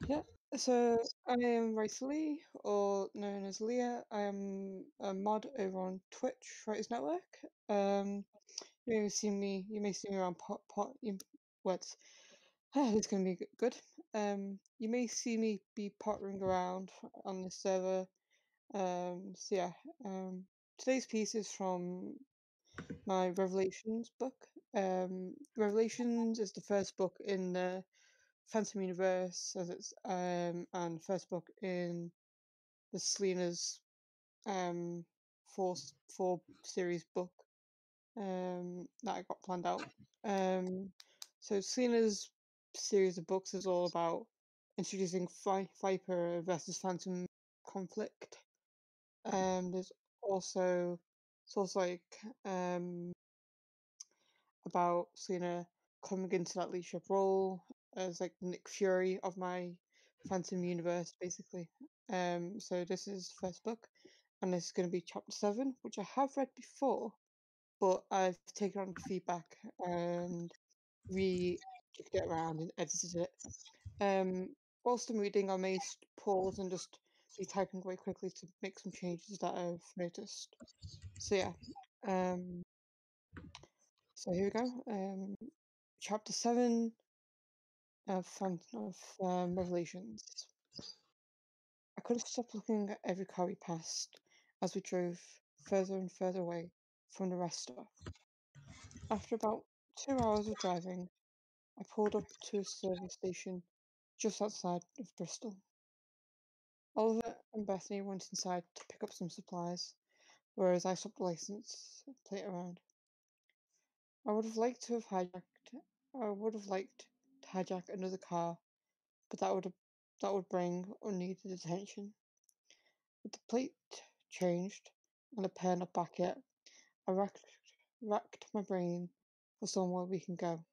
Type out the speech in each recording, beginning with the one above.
Yeah, so I am WriterLee, or known as Leah. I am a mod over on Twitch Writers Network. You may see me around words. It's going to be good. You may see me be pottering around on the server. So yeah, today's piece is from my Revelations book. Revelations is the first book in the Phantom Universe, as it's and first book in the Selena's um four series book that I got planned out. So Selena's series of books is all about introducing Viper versus Phantom conflict. There's also it's also like about Selena coming into that leadership role as like Nick Fury of my Phantom universe, basically. So this is the first book, and this is going to be chapter 7, which I have read before, but I've taken on feedback and re-kicked it around and edited it. Whilst I'm reading, I may pause and just be typing very quickly to make some changes that I've noticed. So yeah, um, so here we go. Chapter 7 of Revelations. I could have stopped looking at every car we passed as we drove further and further away from the rest stop. After about 2 hours of driving, I pulled up to a service station just outside of Bristol. Oliver and Bethany went inside to pick up some supplies, whereas I swapped the license plate around. I would have liked to have hijacked. I would have liked to hijack another car, but that would bring unneeded attention. With the plate changed and the pair not back yet, I racked my brain for somewhere we can go.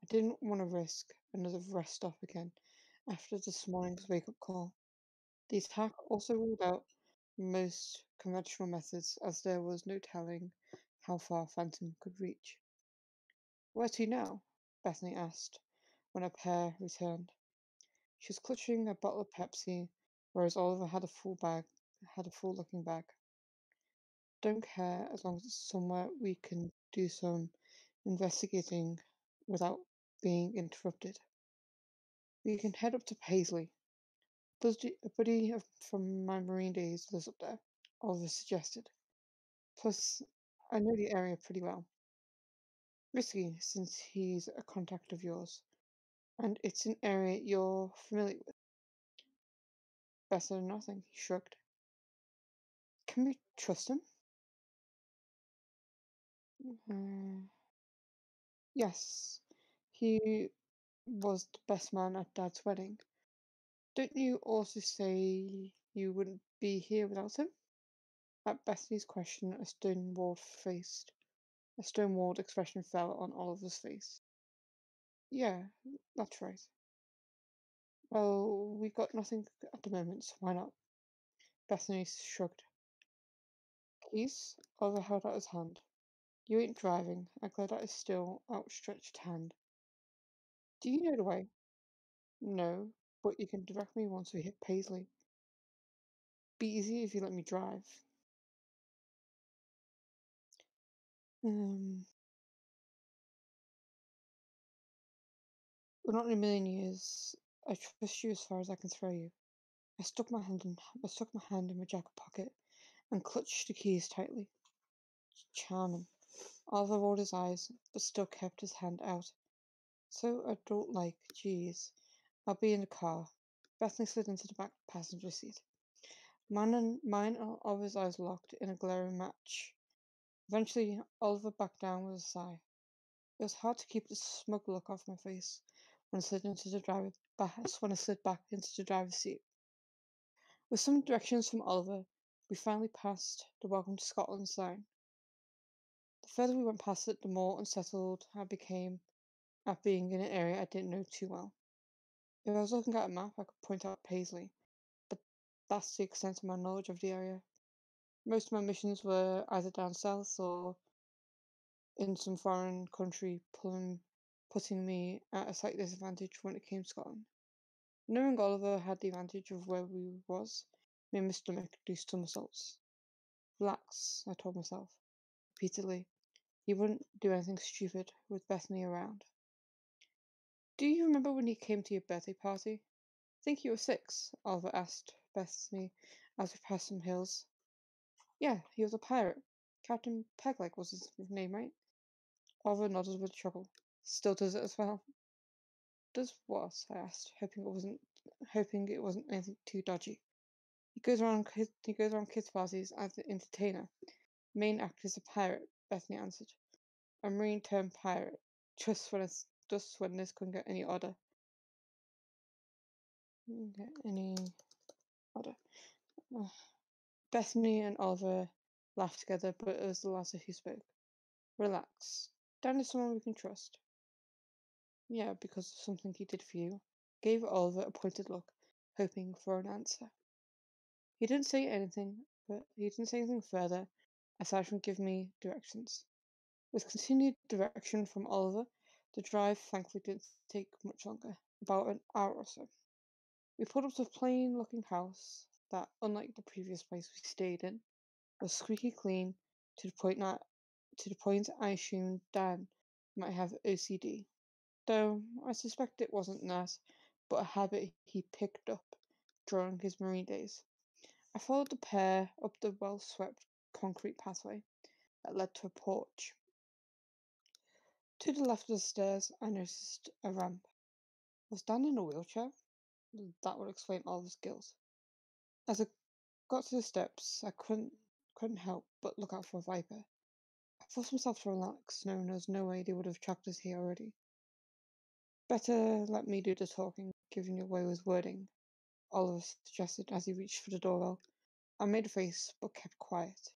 I didn't want to risk another rest stop again after this morning's wake-up call. The attack also ruled out most conventional methods, as there was no telling how far Phantom could reach. "Where to now?" Bethany asked when our pair returned. She was clutching a bottle of Pepsi, whereas Oliver had a full-looking bag. "Don't care as long as it's somewhere we can do some investigating without being interrupted. We can head up to Paisley. A buddy from my Marine days lives up there," Oliver suggested. "Plus, I know the area pretty well. Risky, since he's a contact of yours, and it's an area you're familiar with." Better than nothing, he shrugged. "Can we trust him?" Uh, yes, he was the best man at Dad's wedding. Don't you also say you wouldn't be here without him? At Bethany's question, a stone-walled expression fell on Oliver's face. Yeah, that's right. Well, we've got nothing at the moment, so why not? Bethany shrugged. Keys? Oliver held out his hand. You ain't driving. I glared at his still outstretched hand. Do you know the way? No, but you can direct me once we hit Paisley. Be easy if you let me drive. Um, well, not in a million years. I trust you as far as I can throw you. I stuck my hand in my jacket pocket and clutched the keys tightly. Charming. Oliver rolled his eyes, but still kept his hand out. So adult-like. Geez. I'll be in the car. Bethany slid into the back passenger seat. Mine and Oliver's eyes locked in a glaring match. Eventually, Oliver backed down with a sigh. It was hard to keep the smug look off my face when I slid back into the driver's seat. With some directions from Oliver, we finally passed the Welcome to Scotland sign. The further we went past it, the more unsettled I became at being in an area I didn't know too well. If I was looking at a map, I could point out Paisley, but that's the extent of my knowledge of the area. Most of my missions were either down south or in some foreign country, putting me at a slight disadvantage when it came to Scotland. Knowing Oliver had the advantage of where we was made my stomach do somersaults. Relax, I told myself, repeatedly. He wouldn't do anything stupid with Bethany around. Do you remember when he came to your birthday party? I think you were 6, Oliver asked Bethany as we passed some hills. Yeah, he was a pirate. Captain Pegleg was his name, right? Oliver nodded with a chuckle. Still does it as well. Does what? I asked, hoping it wasn't anything too dodgy. He goes around kids' parties as an entertainer. Main act is a pirate, Bethany answered. A marine turned pirate. Just when this couldn't get any odder. Any odder. Bethany and Oliver laughed together, but it was the latter who spoke. Relax. Dan is someone we can trust. Yeah, because of something he did for you. Gave Oliver a pointed look, hoping for an answer. He didn't say anything further, aside from giving me directions. With continued direction from Oliver, the drive thankfully didn't take much longer, about an hour or so. We pulled up to a plain-looking house that, unlike the previous place we stayed in, was squeaky clean to the point I assumed Dan might have OCD. Though I suspect it wasn't that, but a habit he picked up during his marine days. I followed the pair up the well-swept concrete pathway that led to a porch. To the left of the stairs, I noticed a ramp. Was Dan in a wheelchair? That would explain all of his guilt. As I got to the steps, I couldn't help but look out for a viper. I forced myself to relax, knowing there was no way they would have tracked us here already. Better let me do the talking, giving away his wording, Oliver suggested as he reached for the doorbell. I made a face, but kept quiet.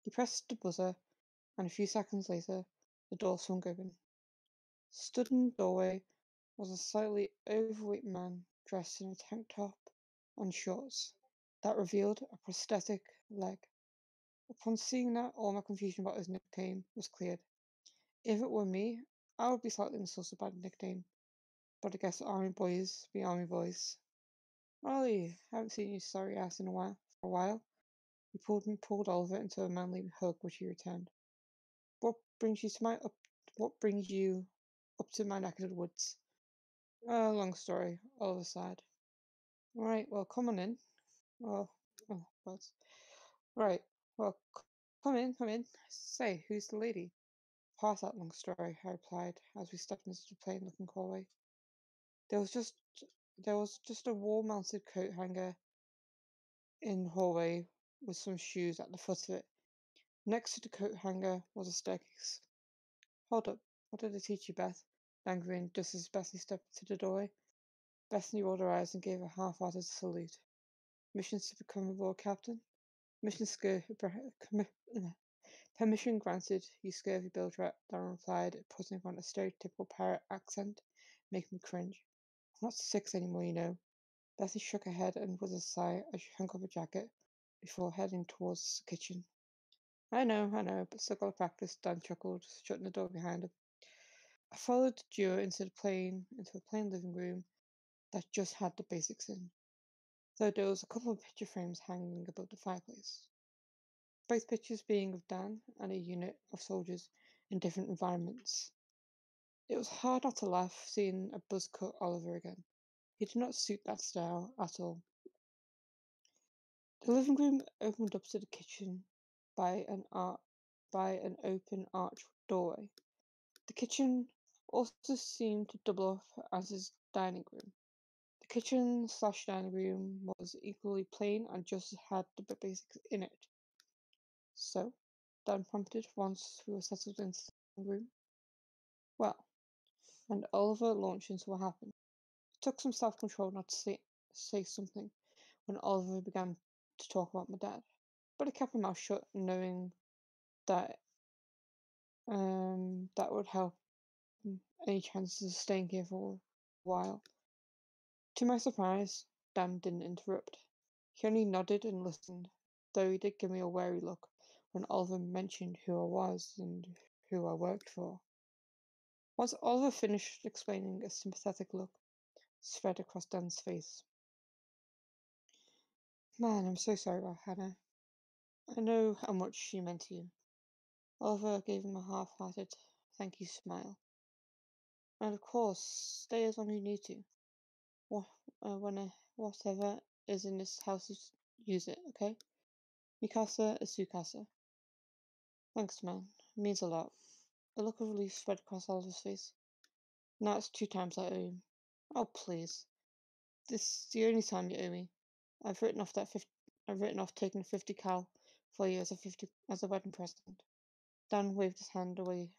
He pressed the buzzer, and a few seconds later, the door swung open. Stood in the doorway was a slightly overweight man dressed in a tank top and shorts that revealed a prosthetic leg. Upon seeing that, all my confusion about his nickname was cleared. If it were me, I would be slightly insulted by the nickname, but I guess army boys be army boys. Ollie, haven't seen you sorry ass in for a while. He pulled Oliver into a manly hug, which he returned. What brings you to my up? What brings you up to my neck of the woods? Long story. Oliver sighed. All right, well, come on in. Well. Right, well, come in. Say, who's the lady? Pass that long story, I replied as we stepped into the plain-looking hallway. There was just there was just a wall-mounted coat hanger in the hallway with some shoes at the foot of it. Next to the coat hanger was a staircase. Hold up, what did I teach you, Beth? Dan grinned just as Bethany stepped into the doorway. Bethany rolled her eyes and gave a half-hearted salute. Missions to become a board captain? Mission Permission granted, you scurvy billrat, Darren replied, putting on a stereotypical parrot accent, making me cringe. I'm not 6 anymore, you know. Bessie shook her head and with a sigh as she hung up her jacket before heading towards the kitchen. I know, but still gotta practice, Dan chuckled, shutting the door behind him. I followed the duo into a plain living room that just had the basics in, though there was a couple of picture frames hanging above the fireplace. Both pictures being of Dan and a unit of soldiers in different environments. It was hard not to laugh seeing a buzz-cut Oliver again. He did not suit that style at all. The living room opened up to the kitchen by an open arch doorway. The kitchen also seemed to double up as his dining room. The kitchen/dining room was equally plain and just had the basics in it. So, Dan prompted once we were settled into the room. Well, and Oliver launched into what happened. It took some self-control not to say something when Oliver began to talk about my dad, but I kept my mouth shut, knowing that that would help any chances of staying here for a while. To my surprise, Dan didn't interrupt. He only nodded and listened, though he did give me a wary look when Oliver mentioned who I was and who I worked for. Once Oliver finished explaining, a sympathetic look spread across Dan's face. Man, I'm so sorry about Hannah. I know how much she meant to you. Oliver gave him a half-hearted thank you smile. And of course, stay as long as you need to. Whatever is in this house, use it, okay? Mikasa is Sukasa. Thanks, man. It means a lot. A look of relief spread across Oliver's face. Now it's 2 times I owe him. Oh, please. This is the only time you owe me. I've written off taking 50 cal for you as a wedding present. Dan waved his hand away.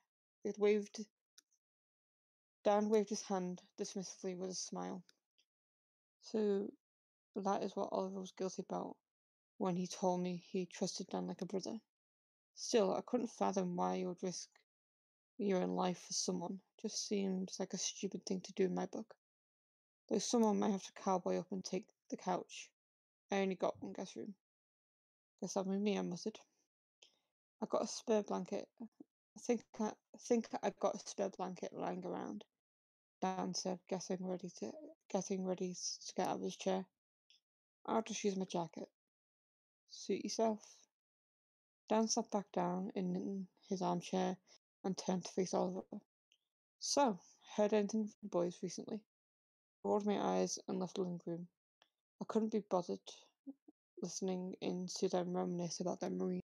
Dan waved his hand dismissively with a smile. So that is what Oliver was guilty about when he told me he trusted Dan like a brother. Still, I couldn't fathom why you would risk your own life for someone. Just seems like a stupid thing to do in my book. Though someone might have to cowboy up and take the couch. I only got one guest room. Guess that'll be me, I muttered. I got a spare blanket. I got a spare blanket lying around, Dan said, getting ready to get out of his chair. I'll just use my jacket. Suit yourself. Dan sat back down in his armchair and turned to face Oliver. So, heard anything from the boys recently? I rolled my eyes and left the living room. I couldn't be bothered listening in to them reminisce about their marine.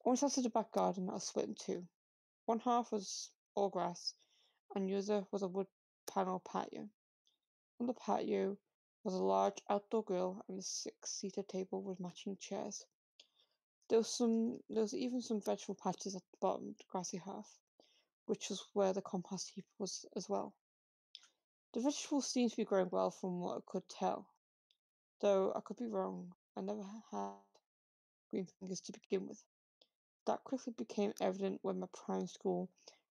I went out to the back garden that was split in two. One half was all grass, and the other was a wood panel patio. On the patio was a large outdoor grill and a 6-seater table with matching chairs. There was even some vegetable patches at the bottom of the grassy half, which was where the compost heap was as well. The vegetables seemed to be growing well from what I could tell, though I could be wrong. I never had green fingers to begin with. That quickly became evident when my primary school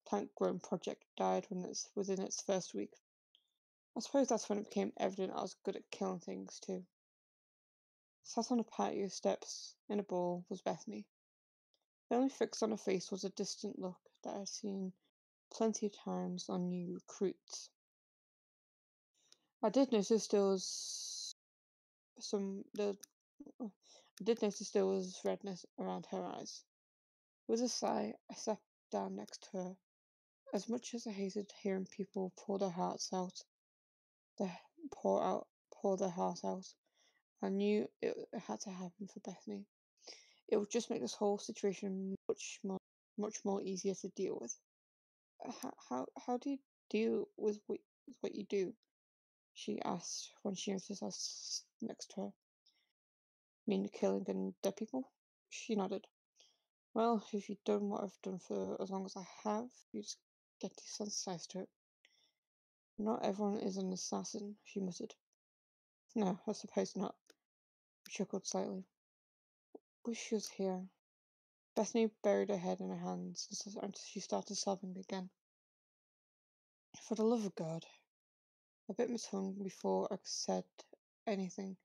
plant growing project died within its first week. I suppose that's when it became evident I was good at killing things too. Sat on the patio steps in a ball was Bethany. The only fix on her face was a distant look that I had seen plenty of times on new recruits. I did notice there was some there, I did notice there was redness around her eyes. With a sigh, I sat down next to her. As much as I hated hearing people pour their hearts out, they pour their heart out, I knew it had to happen for Bethany. It would just make this whole situation much more easier to deal with. How do you deal with what you do? She asked when she noticed us next to her. Mean killing and dead people? She nodded. Well, if you've done what I've done for as long as I have, you just get desensitized to it. Not everyone is an assassin, she muttered. No, I suppose not. She chuckled slightly. Wish she was here. Bethany buried her head in her hands and she started sobbing again. For the love of God. I bit my tongue before I said anything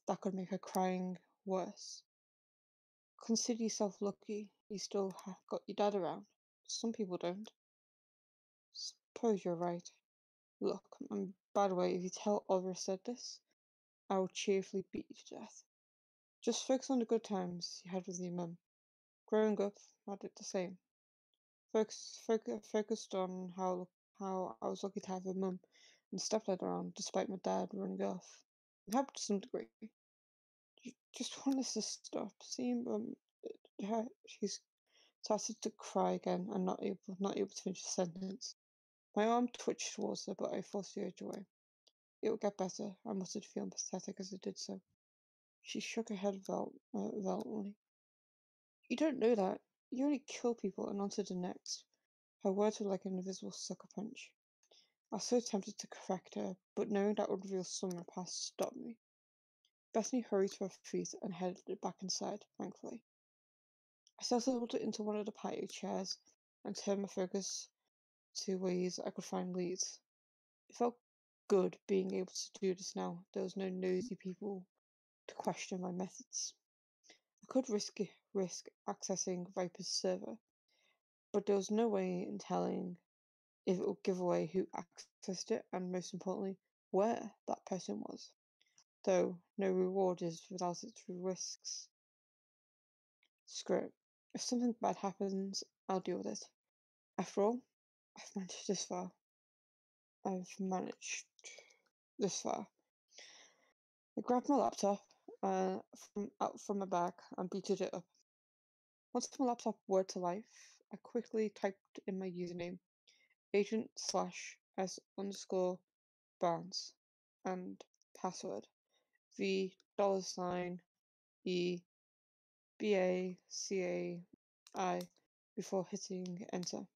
that could make her crying worse. Consider yourself lucky you still have got your dad around. Some people don't. Suppose you're right. Look, and by the way, if you tell Oliver I said this, I will cheerfully beat you to death. Just focus on the good times you had with your mum. Growing up, I did the same. Focused on how I was lucky to have a mum and stepdad around, despite my dad running off. It helped to some degree. Just want this to stop. Seeing she started to cry again and not able to finish the sentence. My arm twitched towards her, but I forced the urge away. It will get better, I muttered, feeling pathetic as I did so. She shook her head violently. You don't know that. You only kill people and on to the next. Her words were like an invisible sucker punch. I was so tempted to correct her, but knowing that would reveal some of my past stopped me. Bethany hurried to her feet and headed back inside, thankfully. I settled into one of the patio chairs and turned my focus to ways I could find leads. It felt good being able to do this now. There was no nosy people to question my methods. I could risk accessing Viper's server, but there was no way in telling if it would give away who accessed it and, most importantly, where that person was. Though no reward is without its risks. Screw it. If something bad happens, I'll deal with it. After all, I've managed this far. I grabbed my laptop from my bag and booted it up. Once my laptop whirred to life, I quickly typed in my username, agent/s_Barnes, and password, $VEBACAI, before hitting enter.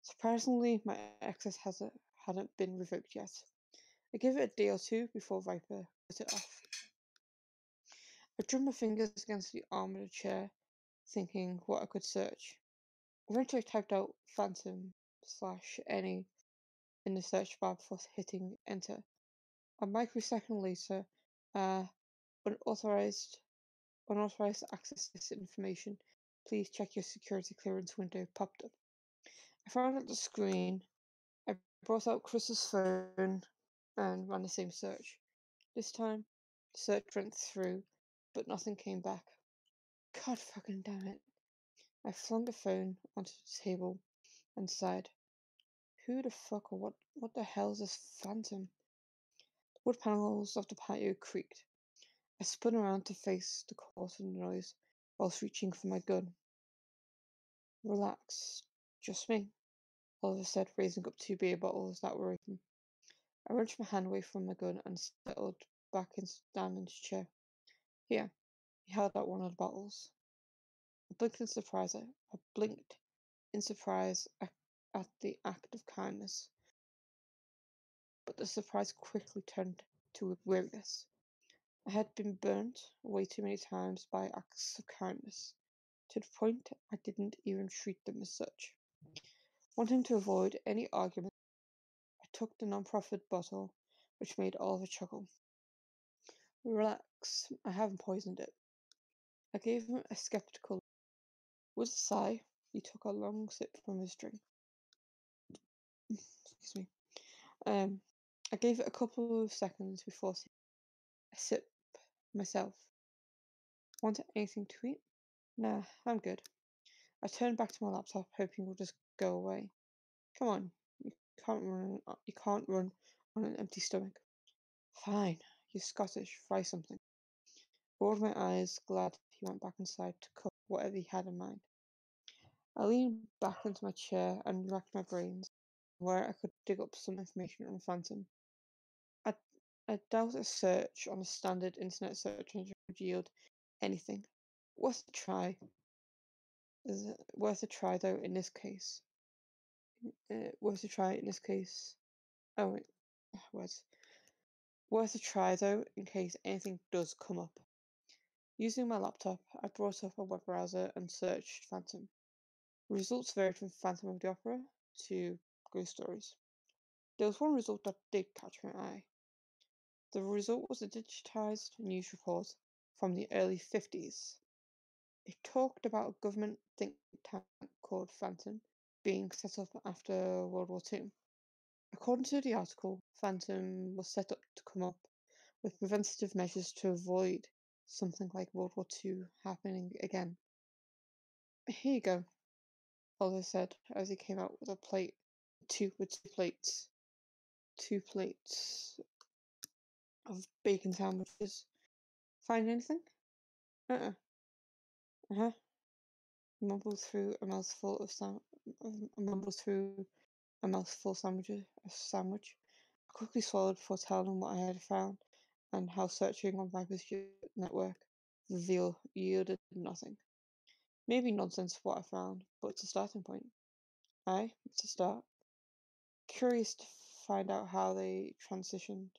Surprisingly, my access hadn't been revoked yet. I gave it a day or two before Viper put it off. I drummed my fingers against the arm of the chair, thinking what I could search. Eventually I typed out Phantom/any in the search bar before hitting enter. A microsecond later, unauthorized access to this information. Please check your security clearance window popped up. I found out the screen. I brought out Chris's phone and ran the same search. This time, the search went through, but nothing came back. God fucking damn it. I flung the phone onto the table and sighed. Who the fuck or what the hell is this phantom? The wood panels of the patio creaked. I spun around to face the cause of the noise whilst reaching for my gun. Relax. Just me, Oliver said, raising up 2 beer bottles that were open. I wrenched my hand away from my gun and settled down in his chair. Here, he held out one of the bottles. I blinked in surprise. At the act of kindness, but the surprise quickly turned to weariness. I had been burnt way too many times by acts of kindness, to the point I didn't even treat them as such. Wanting to avoid any argument, I took the non-profit bottle, which made Oliver chuckle. Relax, I haven't poisoned it. I gave him a skeptical look. With a sigh, he took a long sip from his drink. Excuse me. I gave it a couple of seconds before taking a sip myself. Want anything to eat? Nah, I'm good. I turned back to my laptop, hoping it would just go away. Come on, you can't run on an empty stomach. Fine, you're Scottish, fry something. I rolled my eyes, glad he went back inside to cook whatever he had in mind. I leaned back into my chair and racked my brains where I could dig up some information on Phantom. I doubt a search on a standard internet search engine would yield anything. Worth a try. Is it worth a try though in this case? Worth a try in this case. Oh wait, words. Worth a try though in case anything does come up. Using my laptop, I brought up a web browser and searched Phantom. Results varied from Phantom of the Opera to ghost stories. There was one result that did catch my eye. The result was a digitized news report from the early 50s. It talked about a government think tank called Phantom being set up after World War II. According to the article, Phantom was set up to come up with preventative measures to avoid something like World War II happening again. Here you go, Oliver said as he came out with a plate, two plates of bacon sandwiches. Find anything? Uh-uh. Uh-huh. Mumbled through a mouthful sandwich. I quickly swallowed before telling him what I had found and how searching on Viper's network yielded nothing. Maybe nonsense what I found, but it's a starting point. Aye, it's a start. Curious to find out how they transitioned.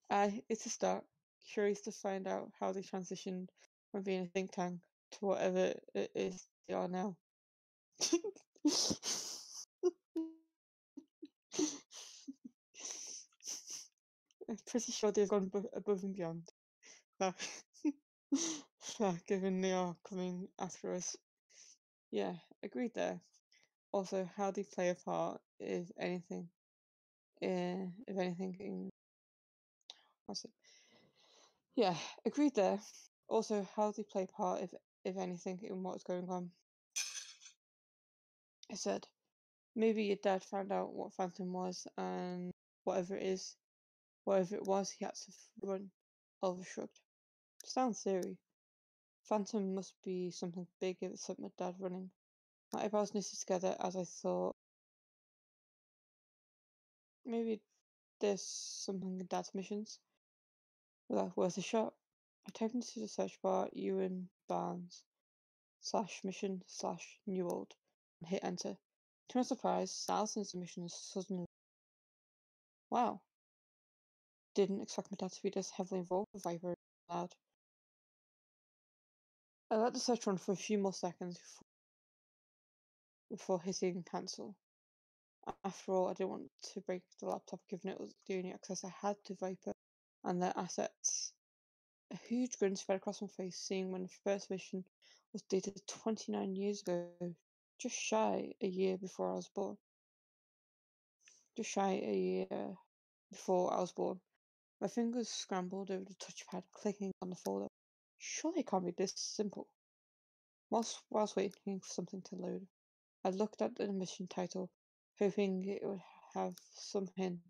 Aye, it's a start. Curious to find out how they transitioned from being a think tank to whatever it is they are now. I'm pretty sure they've gone above and beyond. No. Given they are coming after us. Yeah, agreed there. Also, how they play a part, if anything, in what's it? Yeah, agreed there. Also, how they play a part, if anything, in what is going on. I said, maybe your dad found out what Phantom was, and whatever it is, whatever it was, he had to run. Oliver shrugged. Sound theory. Phantom must be something big if it's my dad running. My eyebrows knitted together as I thought, maybe there's something in Dad's missions. Worth a shot. I typed into the search bar Ewan Barnes /mission/Newold and hit enter. To my surprise, Salson's mission is suddenly. Wow. Didn't expect my dad to be this heavily involved with Viper loud. I let the search run for a few more seconds before hitting cancel. After all, I didn't want to break the laptop given it was the only access I had to Viper and their assets. A huge grin spread across my face, seeing when the first mission was dated 29 years ago, just shy a year before I was born. Just shy a year before I was born. My fingers scrambled over the touchpad, clicking on the folder. Surely it can't be this simple. Whilst waiting for something to load, I looked at the mission title, hoping it would have some hint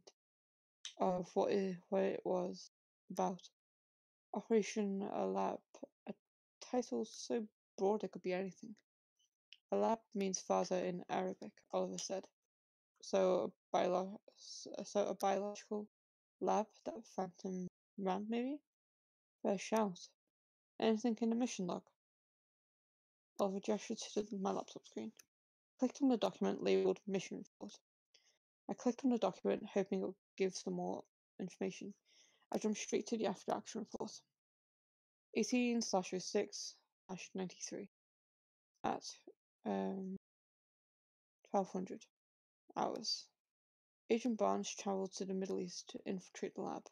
of what it was about. Operation Lab, a title so broad it could be anything. A lab means father in Arabic, Oliver said. So a biological lab that Phantom ran, maybe? Fair shout. Anything in the mission log? Oliver gestured to my laptop screen. Clicked on the document labeled Mission Report. I clicked on the document, hoping it would give some more information. I jumped straight to the after action report. 18/06/93 at 1200 hours. Agent Barnes travelled to the Middle East to infiltrate the lab.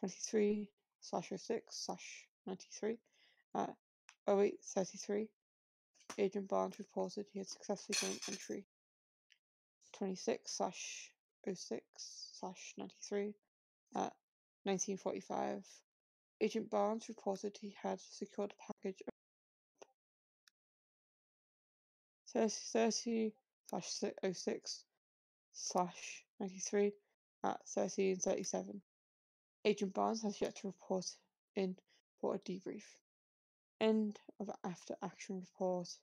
23/06/93 at 08:33. Agent Barnes reported he had successfully gained entry. 26/06/93 at 19:45. Agent Barnes reported he had secured a package of 30/06/93 at 13:37. Agent Barnes has yet to report in for a debrief. End of after action report.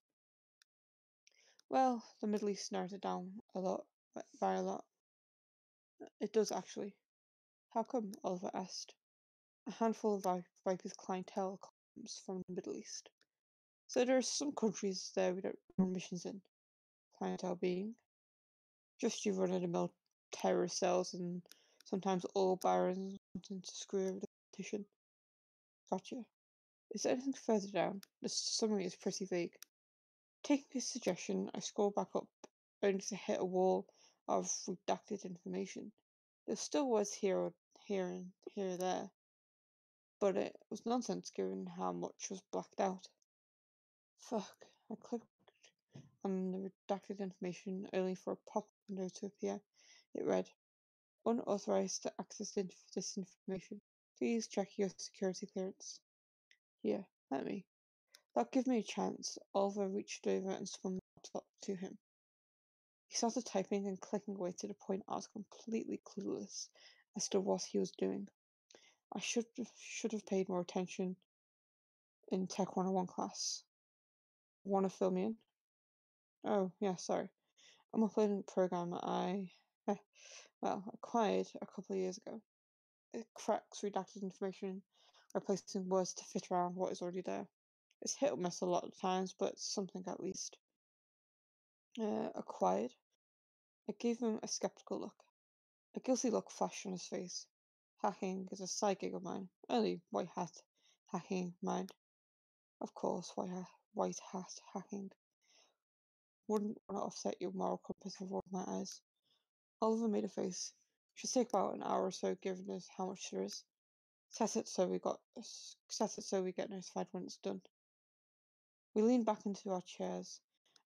Well, the Middle East narrowed it down by a lot. It does actually. How come? Oliver asked. A handful of Viper's clientele comes from the Middle East. So there are some countries there we don't run missions in. Clientele being just your run-of-the-mill terrorist cells and sometimes all barons wanting to screw over the competition. Gotcha. Is there anything further down? The summary is pretty vague. Taking his suggestion, I scrolled back up, only to hit a wall of redacted information. There still was here and there, but it was nonsense given how much was blacked out. Fuck. I clicked on the redacted information only for a pop-up window to appear. It read, unauthorized to access this information. Please check your security clearance. Here, let me. That gave me a chance. Oliver reached over and spun the laptop to him. He started typing and clicking away to the point I was completely clueless as to what he was doing. I should have paid more attention in Tech 101 class. Want to fill me in? Oh, yeah, sorry. I'm uploading a program I acquired a couple of years ago. It cracks redacted information by placing words to fit around what is already there. It's hit or miss a lot of times, but it's something at least. Acquired? I gave him a skeptical look. A guilty look flashed on his face. Hacking is a side gig of mine. Only white hat hacking mind. Of course, white hat hacking. Wouldn't want to upset your moral compass before my eyes. Oliver made a face. Should take about an hour or so given us how much there is. Set it so we get notified when it's done. We leaned back into our chairs.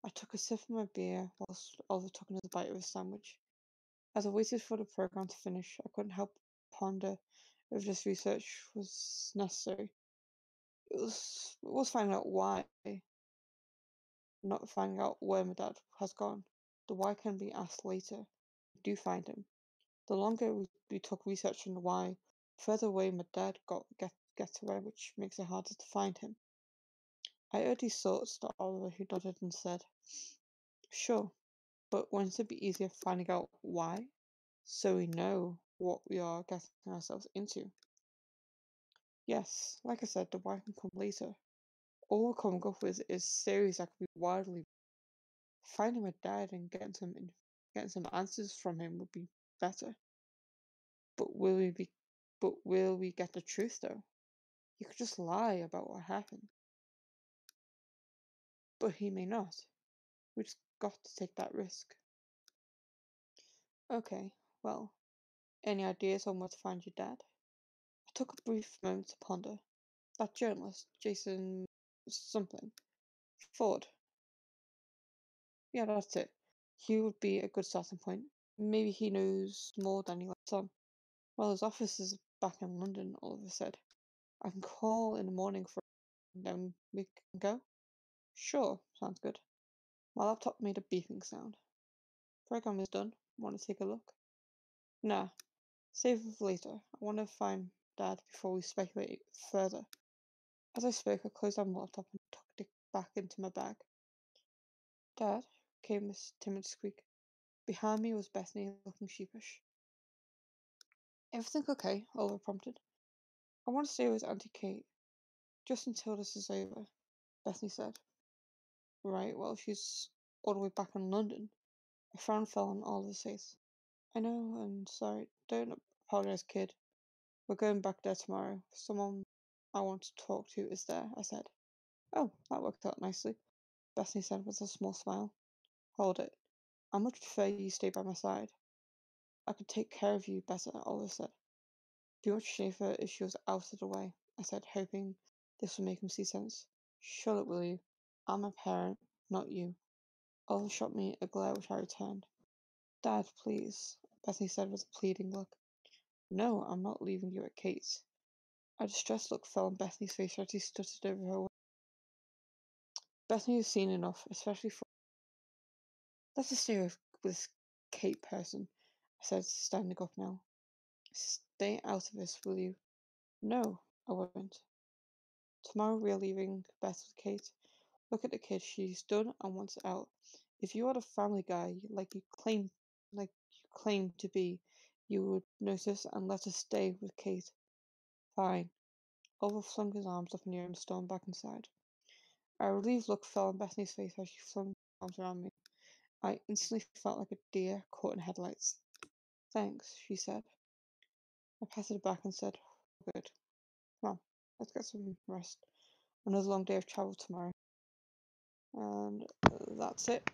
I took a sip of my beer whilst Oliver took another bite of his sandwich. As I waited for the program to finish, I couldn't help but ponder if this research was necessary. It was finding out why, not finding out where my dad has gone. The why can be asked later. We do find him. The longer we took research on the why, the further away my dad gets away, which makes it harder to find him. I heard these thoughts to Oliver, who nodded and said, "Sure, but wouldn't it be easier finding out why, so we know what we are getting ourselves into?" Yes, like I said, the why can come later. All we're coming up with is series that could be wildly. Finding my dad and getting some answers from him would be better. But will we get the truth though? He could just lie about what happened. But he may not. We just got to take that risk. Okay, well, any ideas on where to find your dad? I took a brief moment to ponder. That journalist, Jason something. Ford. Yeah, that's it. He would be a good starting point. Maybe he knows more than he lets on. Well, his office is back in London, Oliver said. I can call in the morning for then we can go. Sure, sounds good. My laptop made a beeping sound. Program is done. Want to take a look? Nah, save it for later. I want to find Dad before we speculate further. As I spoke, I closed down my laptop and tucked it back into my bag. Dad, came this timid squeak. Behind me was Bethany, looking sheepish. Everything okay? Oliver prompted. I want to stay with Auntie Kate, just until this is over, Bethany said. Right, well, she's all the way back in London. A frown fell on Oliver's face. I know, I'm sorry. Don't apologize, kid. We're going back there tomorrow. Someone I want to talk to is there, I said. Oh, that worked out nicely, Bethany said with a small smile. Hold it. I much prefer you stay by my side. I could take care of you better, Oliver said. Be much safer if she was out of the way, I said, hoping this would make him see sense. Shut up, will you? I'm a parent, not you. Oliver shot me a glare which I returned. Dad, please, Bethany said with a pleading look. No, I'm not leaving you at Kate's. A distressed look fell on Bethany's face as she stuttered over her words. Bethany has seen enough, especially for. Let's just stay with this Kate person, I said, standing up now. Stay out of this, will you? No, I won't. Tomorrow we're leaving Beth with Kate. Look at the kid, she's done and wants out. If you are the family guy like you claim to be, you would notice and let us stay with Kate. Fine. Oliver flung his arms up in the air and stormed back inside. A relieved look fell on Bethany's face as she flung her arms around me. I instantly felt like a deer caught in headlights. Thanks, she said. I patted her back and said, good. Come on, let's get some rest. Another long day of travel tomorrow. And that's it.